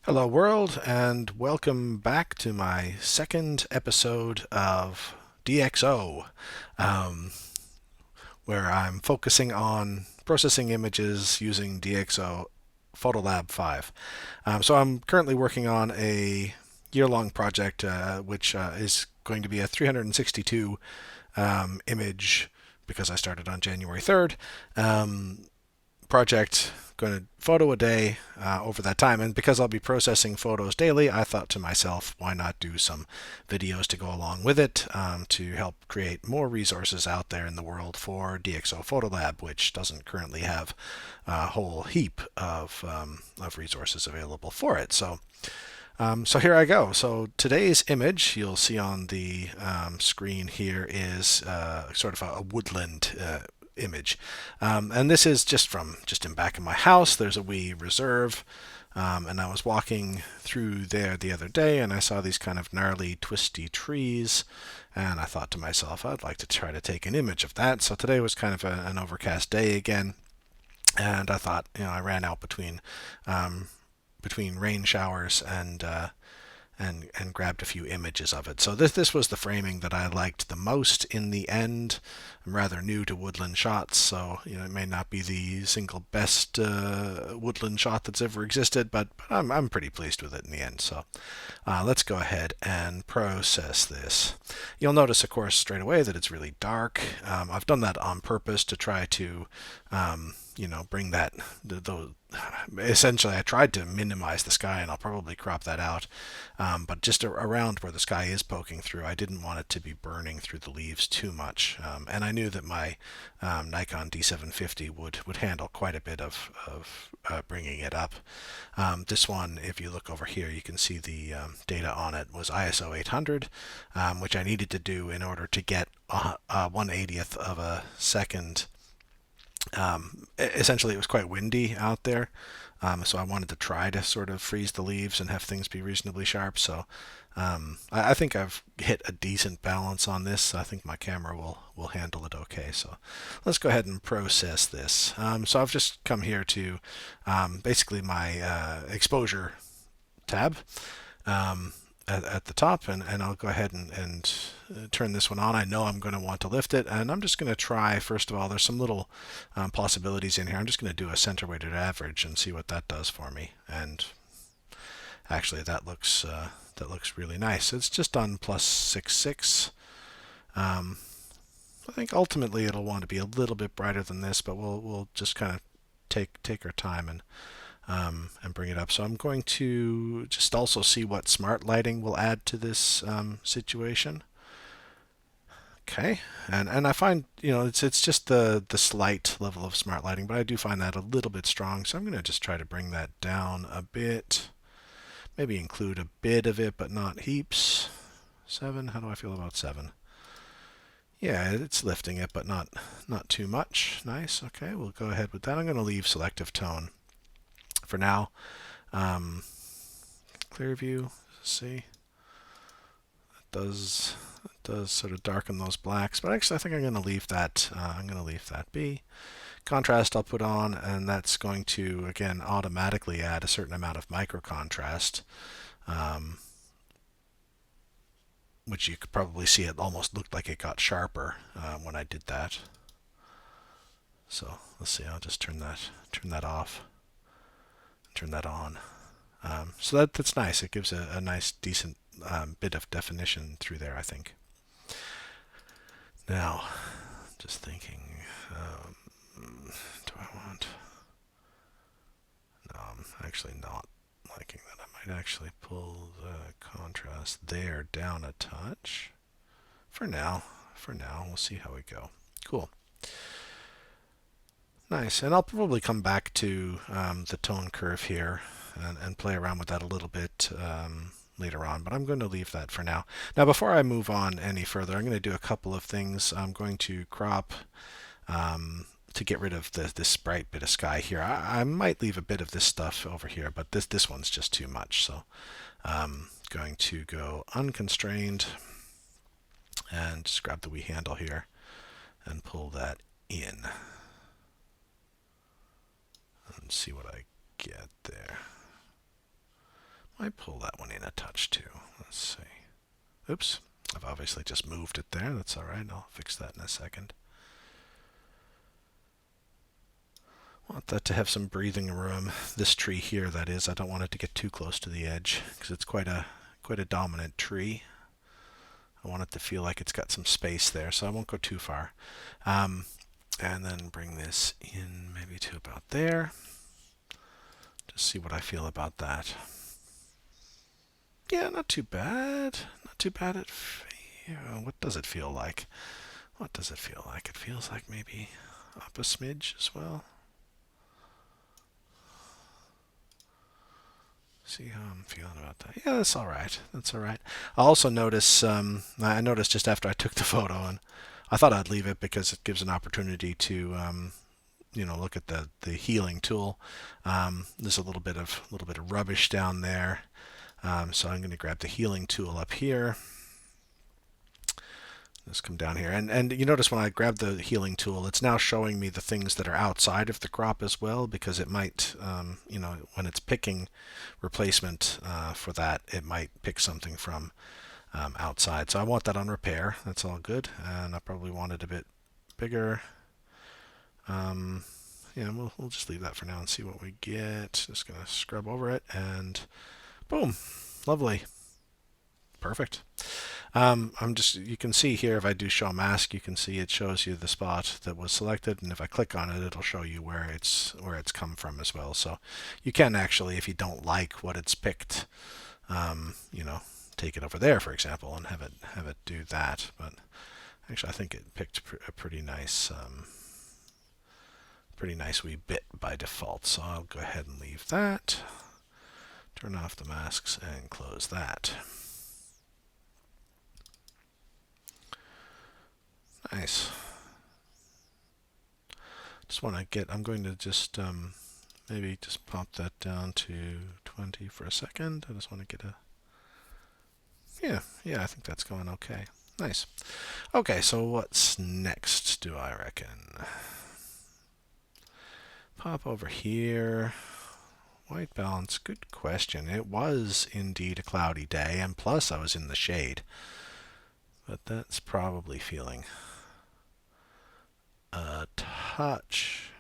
Hello, world, and welcome back to my second episode of DXO, um, where I'm focusing on processing images using DXO Photolab 5. So I'm currently working on a year-long project, which is going to be a 362 image because I started on January 3rd. Project, going to photo a day over that time. And because I'll be processing photos daily, I thought to myself, why not do some videos to go along with it to help create more resources out there in the world for DXO Photolab, which doesn't currently have a whole heap of resources available for it. So here I go. So today's image you'll see on the screen here is sort of a woodland image. And this is just in back of my house. There's a wee reserve. And I was walking through there the other day and I saw these kind of gnarly, twisty trees. And I thought to myself, I'd like to try to take an image of that. So today was kind of an overcast day again. And I thought, I ran out between rain showers and grabbed a few images of it. So this was the framing that I liked the most in the end. I'm rather new to woodland shots, so it may not be the single best woodland shot that's ever existed, but I'm pretty pleased with it in the end. So let's go ahead and process this. You'll notice, of course, straight away that it's really dark. I've done that on purpose to try to bring that essentially I tried to minimize the sky, and I'll probably crop that out, but just around where the sky is poking through, I didn't want it to be burning through the leaves too much, and I knew that my Nikon D750 would handle quite a bit of bringing it up. This one, if you look over here, you can see the data on it was ISO 800, which I needed to do in order to get a 1/80th of a second. Essentially, it was quite windy out there, so I wanted to try to sort of freeze the leaves and have things be reasonably sharp. So I think I've hit a decent balance on this. I think my camera will handle it okay. So let's go ahead and process this. So I've just come here to basically my exposure tab. At the top, and I'll go ahead and turn this one on. I know I'm going to want to lift it, and I'm just going to try, first of all, there's some little possibilities in here. I'm just going to do a center weighted average and see what that does for me. And actually that looks really nice. It's just on +6.6. I think ultimately it'll want to be a little bit brighter than this, but we'll just kind of take our time and bring it up. So I'm going to just also see what smart lighting will add to this situation. Okay, and I find it's just the slight level of smart lighting, but I do find that a little bit strong. So I'm going to just try to bring that down a bit. Maybe include a bit of it, but not heaps. 7. How do I feel about 7? Yeah, it's lifting it, but not too much. Nice. Okay, we'll go ahead with that. I'm going to leave selective tone for now. Clear view, see, it does sort of darken those blacks, but actually I think I'm going to leave that. I'm going to leave that be. Contrast I'll put on, and that's going to again automatically add a certain amount of micro contrast, which you could probably see it almost looked like it got sharper when I did that. So let's see. I'll just turn that off, turn that on. So that's nice. It gives a nice, decent bit of definition through there, I think. Now, just thinking, do I want... No, I'm actually not liking that. I might actually pull the contrast there down a touch. For now, we'll see how we go. Cool. Nice, and I'll probably come back to the tone curve here and play around with that a little bit later on, but I'm going to leave that for now. Now, before I move on any further, I'm going to do a couple of things. I'm going to crop to get rid of this bright bit of sky here. I might leave a bit of this stuff over here, but this one's just too much. So I'm going to go unconstrained and just grab the wee handle here and pull that in and see what I get there. might pull that one in a touch too. Let's see. Oops. I've obviously just moved it there. That's all right. I'll fix that in a second. Want that to have some breathing room. This tree here, that is. I don't want it to get too close to the edge because it's quite a dominant tree. I want it to feel like it's got some space there, so I won't go too far. And then bring this in maybe to about there. Just see what I feel about that. Yeah, not too bad. Not too bad. What does it feel like? What does it feel like? It feels like maybe up a smidge as well. See how I'm feeling about that. Yeah, that's all right. That's all right. I also notice, I noticed just after I took the photo, and I thought I'd leave it because it gives an opportunity to, look at the healing tool. There's a little bit of rubbish down there, so I'm going to grab the healing tool up here. Let's come down here, and you notice when I grab the healing tool, it's now showing me the things that are outside of the crop as well, because it might, when it's picking replacement for that, it might pick something from outside. So I want that on repair. That's all good, and I probably want it a bit bigger. Yeah, we'll just leave that for now and see what we get. Just gonna scrub over it, and boom, lovely, perfect. You can see here, if I do show mask, you can see it shows you the spot that was selected, and if I click on it, it'll show you where it's come from as well. So you can actually, if you don't like what it's picked, take it over there, for example, and have it do that. But actually, I think it picked a pretty nice wee bit by default. So I'll go ahead and leave that. Turn off the masks and close that. Nice. I'm going to just maybe just pop that down to 20 for a second. I just want to get yeah, I think that's going okay. Nice. Okay, so what's next, do I reckon? Pop over here. White balance, good question. It was indeed a cloudy day, and plus I was in the shade. But that's probably feeling a touch.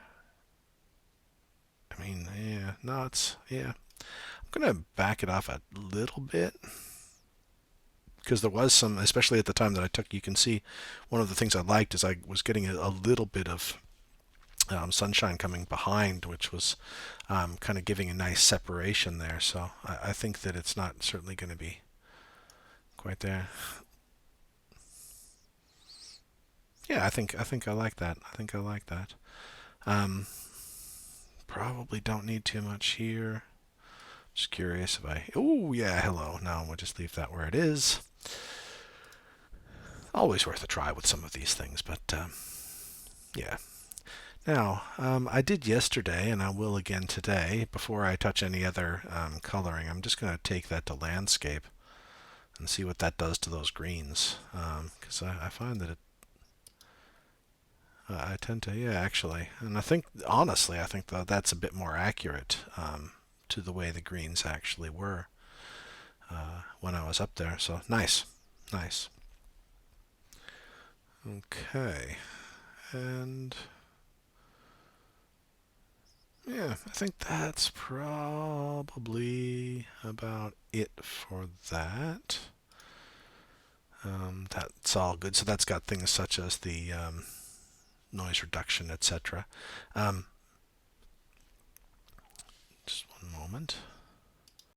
I mean, yeah, no, yeah. I'm going to back it off a little bit because there was some, especially at the time that I took, you can see one of the things I liked is I was getting a little bit of sunshine coming behind, which was kind of giving a nice separation there. So I think that it's not certainly going to be quite there. Yeah, I think I like that. I think I like that. Probably don't need too much here. Just curious if I... Oh, yeah, hello. No, we'll just leave that where it is. Always worth a try with some of these things, but yeah. Now, I did yesterday, and I will again today, before I touch any other coloring. I'm just going to take that to landscape and see what that does to those greens, because I find that I tend to, yeah, actually. And I think, honestly, I think that's a bit more accurate to the way the greens actually were when I was up there. So, nice. Nice. Okay. And, yeah, I think that's probably about it for that. That's all good. So that's got things such as the... noise reduction, etc. Just one moment.